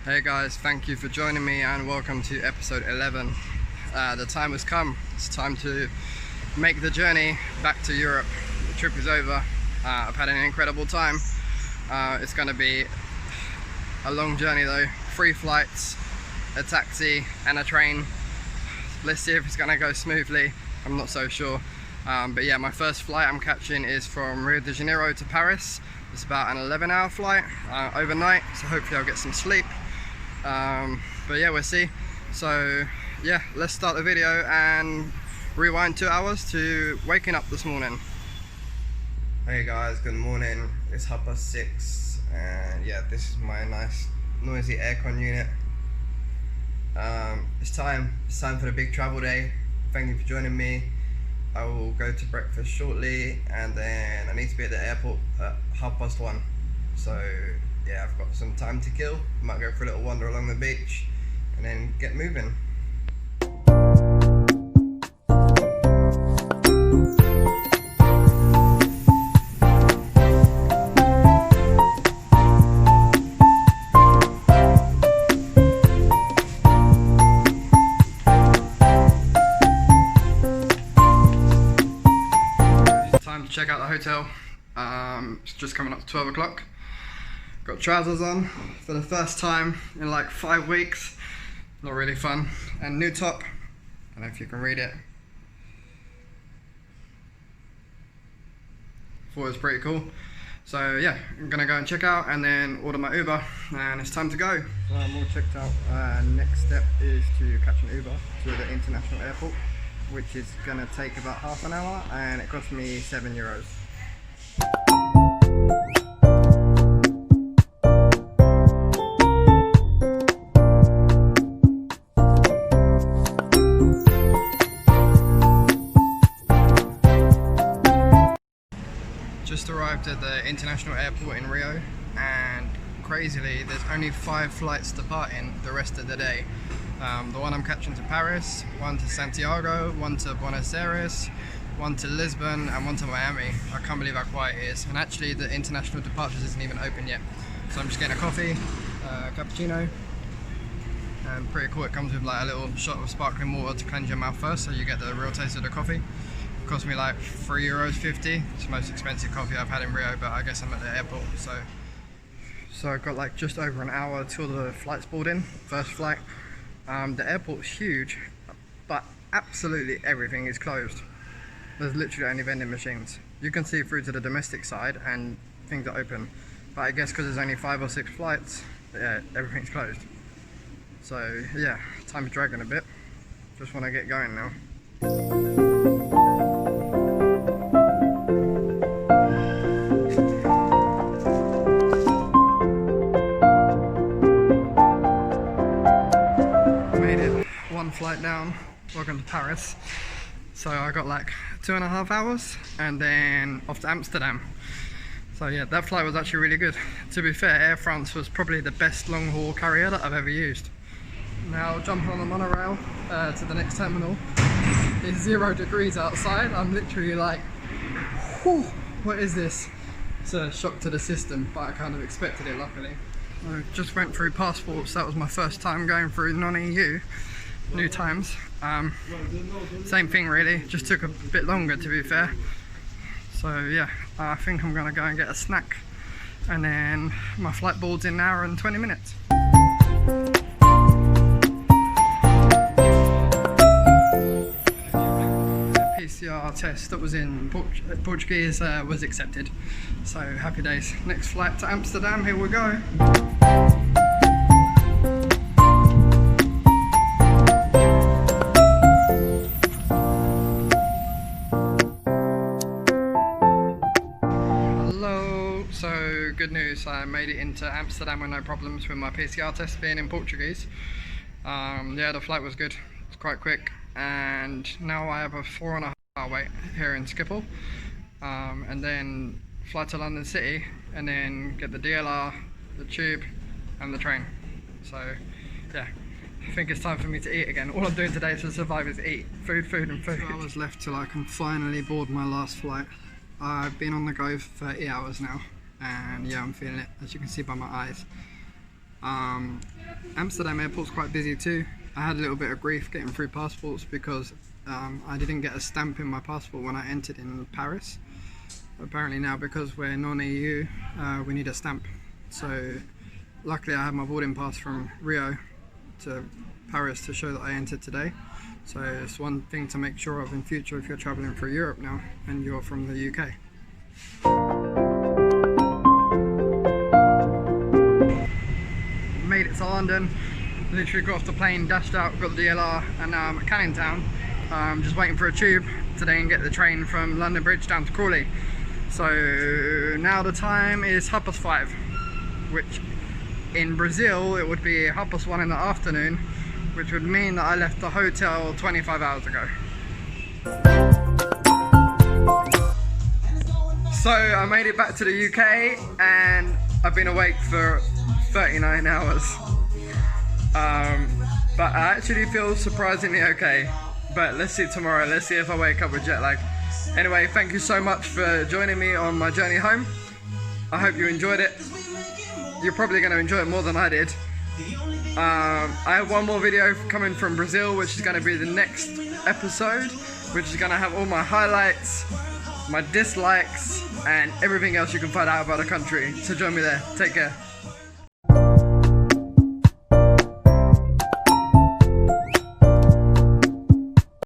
Hey guys, thank you for joining me and welcome to episode 11. The time has come. It's time to make the journey back to Europe. The trip is over. I've had an incredible time. It's going to be a long journey though. 3 flights, a taxi and a train. Let's see if it's going to go smoothly. I'm not so sure. But yeah, my first flight I'm catching is from Rio de Janeiro to Paris. It's about an 11-hour flight overnight, so hopefully I'll get some sleep. But yeah, we'll see. So yeah, let's start the video and rewind 2 hours to waking up this morning. Hey guys, good morning. It's 6:30 and yeah, this is my nice noisy aircon unit. It's time for the big travel day. Thank you for joining me. I will go to breakfast shortly and then I need to be at the airport at 1:30. So yeah, I've got some time to kill. Might go for a little wander along the beach and then get moving. It's time to check out the hotel. It's just coming up to 12 o'clock. Got trousers on for the first time in like 5 weeks. Not really fun. And new top. I don't know if you can read it. Thought it was pretty cool. So yeah, I'm gonna go and check out and then order my Uber and it's time to go. So I'm all checked out. Next step is to catch an Uber to the international airport, which is gonna take about half an hour and it cost me €7. Just arrived at the international airport in Rio and crazily there's only 5 flights departing the rest of the day. The one I'm catching to Paris, one to Santiago, one to Buenos Aires, one to Lisbon and one to Miami. I can't believe how quiet it is, and actually the international departures isn't even open yet. So I'm just getting a coffee, cappuccino, and pretty cool. It comes with like a little shot of sparkling water to cleanse your mouth first so you get the real taste of the coffee. It cost me like €3.50. It's the most expensive coffee I've had in Rio, but I guess I'm at the airport, so I've got like just over an hour till the flight's boarding, first flight. The airport's huge, but absolutely everything is closed. There's literally only vending machines. You can see through to the domestic side and things are open, but I guess because there's only 5 or 6 flights, yeah, everything's closed. So yeah, time's dragging a bit. Just want to get going now. Flight down, welcome to Paris. So I got like 2.5 hours and then off to Amsterdam. So yeah, that flight was actually really good. To be fair, Air France was probably the best long haul carrier that I've ever used. Now jumping on the monorail to the next terminal. It's 0 degrees outside. I'm literally like, whew, what is this? It's a shock to the system, but I kind of expected it luckily. I just went through passports. That was my first time going through non-EU. New times. Same thing really, just took a bit longer to be fair. So yeah, I think I'm gonna go and get a snack and then my flight board's in an hour and 20 minutes. The PCR test that was in Portuguese was accepted, so happy days. Next flight to Amsterdam, here we go. Good news, I made it into Amsterdam with no problems with my PCR test being in Portuguese. Yeah, the flight was good, it's quite quick, and now I have a 4.5 hour wait here in Schiphol, and then fly to London City and then get the DLR, the tube and the train. So yeah, I think it's time for me to eat again. All I'm doing today to survive is eat. Food, food and food. 2 hours left till I can finally board my last flight. I've been on the go for 30 hours now and yeah, I'm feeling it, as you can see by my eyes. Amsterdam airport's quite busy too. I had a little bit of grief getting through passports because I didn't get a stamp in my passport when I entered in Paris. Apparently now, because we're non-EU, we need a stamp. So luckily I have my boarding pass from Rio to Paris to show that I entered today. So it's one thing to make sure of in future if you're travelling through Europe now and you're from the UK. Made it to London, literally got off the plane, dashed out, got the DLR, and now I'm at Canning Town. Just waiting for a tube today and get the train from London Bridge down to Crawley. So now the time is 5:30, which in Brazil it would be 1:30 in the afternoon, which would mean that I left the hotel 25 hours ago. So I made it back to the UK and I've been awake for 39 hours. But I actually feel surprisingly okay. But let's see tomorrow, let's see if I wake up with jet lag. Anyway, thank you so much for joining me on my journey home. I hope you enjoyed it. You're probably going to enjoy it more than I did. I have one more video coming from Brazil, which is going to be the next episode, which is going to have all my highlights, my dislikes, and everything else you can find out about the country. So join me there. Take care.